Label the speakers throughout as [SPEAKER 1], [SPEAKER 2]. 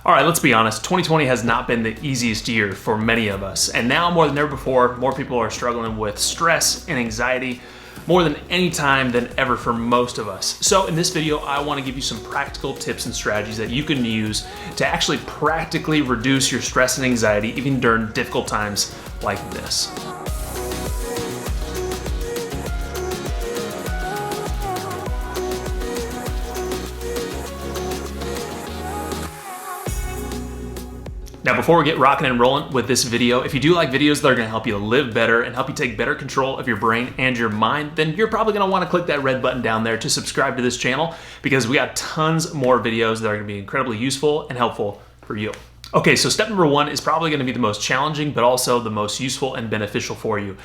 [SPEAKER 1] All right, let's be honest, 2020 has not been the easiest year for many of us. And now more than ever before, more people are struggling with stress and anxiety more than any time than ever for most of us. So in this video, I want to give you some practical tips and strategies that you can use to actually practically reduce your stress and anxiety even during difficult times like this. Now, before we get rocking and rolling with this video, if you do like videos that are gonna help you live better and help you take better control of your brain and your mind, then you're probably gonna wanna click that red button down there to subscribe to this channel because we got tons more videos that are gonna be incredibly useful and helpful for you. Okay, so step number one is probably gonna be the most challenging, but also the most useful and beneficial for you.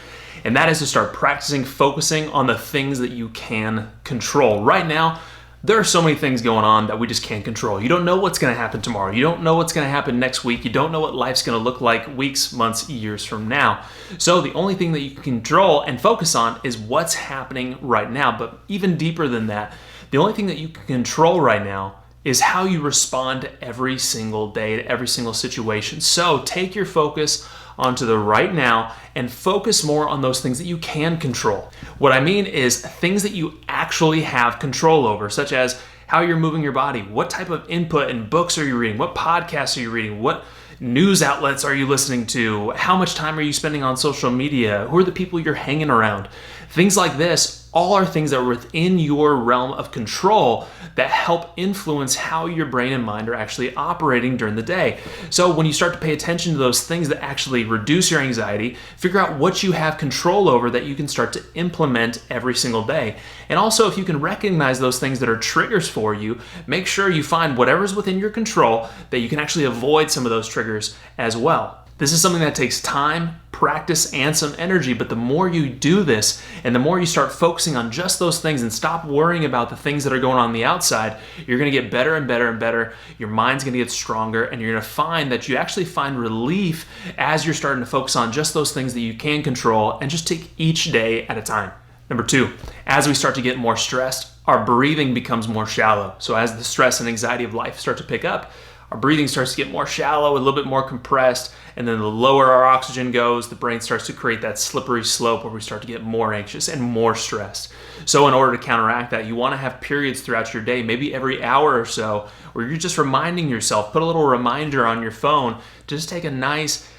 [SPEAKER 1] And that is to start practicing focusing on the things that you can control. Right now, there are so many things going on that we just can't control. You don't know what's gonna happen tomorrow. You don't know what's gonna happen next week. You don't know what life's gonna look like weeks, months, years from now. So the only thing that you can control and focus on is what's happening right now. But even deeper than that, the only thing that you can control right now is how you respond to every single day, to every single situation. So take your focus onto the right now and focus more on those things that you can control. What I mean is things that you actually have control over, such as how you're moving your body, what type of input and books are you reading, what podcasts are you reading, what news outlets are you listening to, how much time are you spending on social media, who are the people you're hanging around. Things like this all are things that are within your realm of control that help influence how your brain and mind are actually operating during the day. So when you start to pay attention to those things that actually reduce your anxiety, figure out what you have control over that you can start to implement every single day. And also, if you can recognize those things that are triggers for you, make sure you find whatever's within your control that you can actually avoid some of those triggers as well. This is something that takes time, practice, and some energy, but the more you do this and the more you start focusing on just those things and stop worrying about the things that are going on the outside, you're gonna get better and better and better. Your mind's gonna get stronger, and you're gonna find that you actually find relief as you're starting to focus on just those things that you can control and just take each day at a time. Number two, as we start to get more stressed, our breathing becomes more shallow. So as the stress and anxiety of life start to pick up, our breathing starts to get more shallow, a little bit more compressed, and then the lower our oxygen goes, the brain starts to create that slippery slope where we start to get more anxious and more stressed. So in order to counteract that, you want to have periods throughout your day, maybe every hour or so, where you're just reminding yourself, put a little reminder on your phone to just take a nice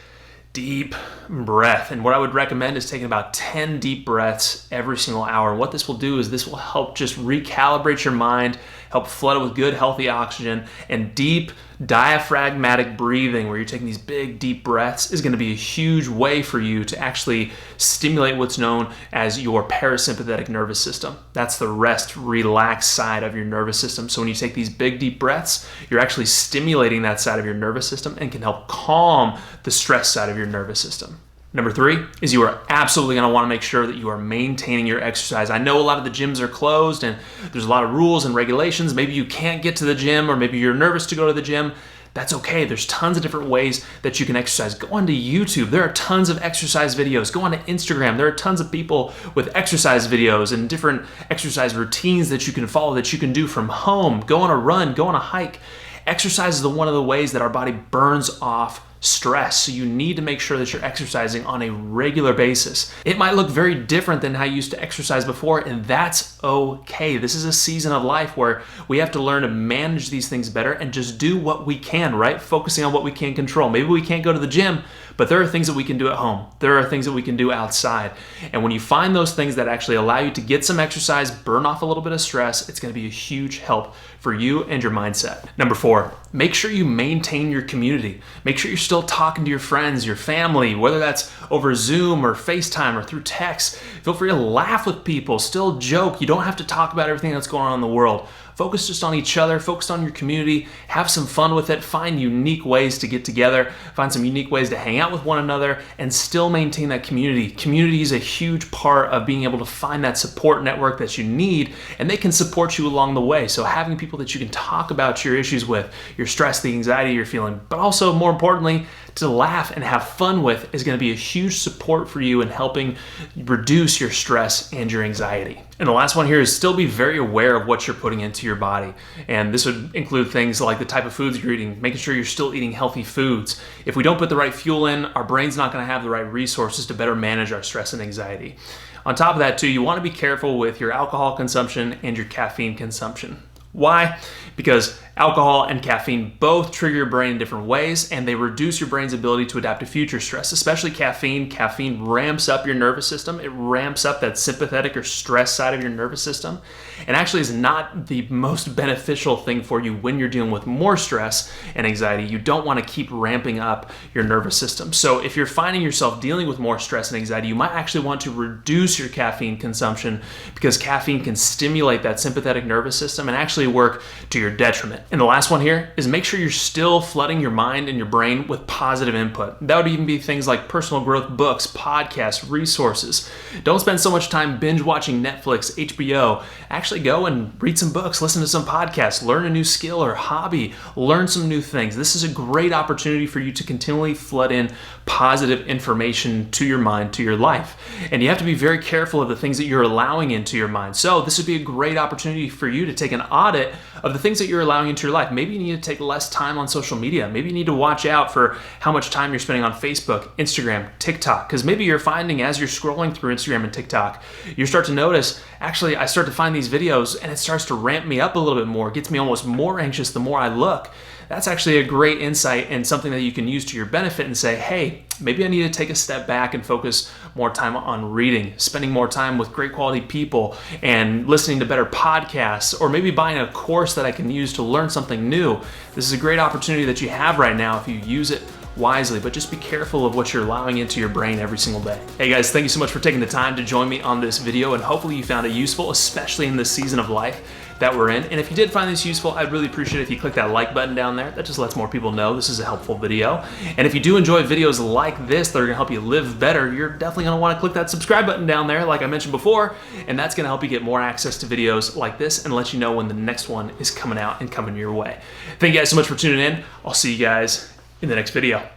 [SPEAKER 1] deep breath. And what I would recommend is taking about 10 deep breaths every single hour. And what this will do is this will help just recalibrate your mind, help flood it with good, healthy oxygen, and deep diaphragmatic breathing, where you're taking these big, deep breaths, is going to be a huge way for you to actually stimulate what's known as your parasympathetic nervous system. That's the rest, relax side of your nervous system. So when you take these big, deep breaths, you're actually stimulating that side of your nervous system and can help calm the stress side of your nervous system. Number three is you are absolutely going to want to make sure that you are maintaining your exercise. I know a lot of the gyms are closed and there's a lot of rules and regulations. Maybe you can't get to the gym, or maybe you're nervous to go to the gym. That's okay. There's tons of different ways that you can exercise. Go onto YouTube. There are tons of exercise videos. Go onto Instagram. There are tons of people with exercise videos and different exercise routines that you can follow, that you can do from home. Go on a run, go on a hike. Exercise is one of the ways that our body burns off stress. So you need to make sure that you're exercising on a regular basis. It might look very different than how you used to exercise before, and that's okay. This is a season of life where we have to learn to manage these things better and just do what we can, right? Focusing on what we can control. Maybe we can't go to the gym, but there are things that we can do at home. There are things that we can do outside. And when you find those things that actually allow you to get some exercise, burn off a little bit of stress, it's going to be a huge help for you and your mindset. Number four, make sure you maintain your community. Make sure you're still talking to your friends, your family, whether that's over Zoom or FaceTime or through text. Feel free to laugh with people, still joke. You don't have to talk about everything that's going on in the world. Focus just on each other, focus on your community, have some fun with it, find unique ways to get together, find some unique ways to hang out with one another, and still maintain that community. Community is a huge part of being able to find that support network that you need, and they can support you along the way. So having people that you can talk about your issues with, your stress, the anxiety you're feeling, but also more importantly, to laugh and have fun with is going to be a huge support for you in helping reduce your stress and your anxiety. And the last one here is still be very aware of what you're putting into your body. And this would include things like the type of foods you're eating, making sure you're still eating healthy foods. If we don't put the right fuel in, our brain's not going to have the right resources to better manage our stress and anxiety. On top of that too, you want to be careful with your alcohol consumption and your caffeine consumption. Why? Because alcohol and caffeine both trigger your brain in different ways, and they reduce your brain's ability to adapt to future stress, especially caffeine. Caffeine ramps up your nervous system. It ramps up that sympathetic or stress side of your nervous system, and actually is not the most beneficial thing for you when you're dealing with more stress and anxiety. You don't want to keep ramping up your nervous system. So if you're finding yourself dealing with more stress and anxiety, you might actually want to reduce your caffeine consumption, because caffeine can stimulate that sympathetic nervous system and actually work to your detriment. And the last one here is make sure you're still flooding your mind and your brain with positive input. That would even be things like personal growth books, podcasts, resources. Don't spend so much time binge watching Netflix, HBO. Actually go and read some books, listen to some podcasts, learn a new skill or hobby, learn some new things. This is a great opportunity for you to continually flood in positive information to your mind, to your life. And you have to be very careful of the things that you're allowing into your mind. So this would be a great opportunity for you to take an audit of the things that you're allowing into your life. Maybe you need to take less time on social media. Maybe you need to watch out for how much time you're spending on Facebook, Instagram, TikTok, because maybe you're finding as you're scrolling through Instagram and TikTok, you start to notice, actually, I start to find these videos and it starts to ramp me up a little bit more. It gets me almost more anxious the more I look. That's actually a great insight and something that you can use to your benefit and say, hey, maybe I need to take a step back and focus more time on reading, spending more time with great quality people and listening to better podcasts, or maybe buying a course that I can use to learn something new. This is a great opportunity that you have right now if you use it wisely, but just be careful of what you're allowing into your brain every single day. Hey guys, thank you so much for taking the time to join me on this video, and hopefully you found it useful, especially in this season of life that we're in. And if you did find this useful, I'd really appreciate it if you click that like button down there. That just lets more people know this is a helpful video. And if you do enjoy videos like this that are gonna help you live better, you're definitely gonna wanna click that subscribe button down there, like I mentioned before, and that's gonna help you get more access to videos like this and let you know when the next one is coming out and coming your way. Thank you guys so much for tuning in. I'll see you guys in the next video.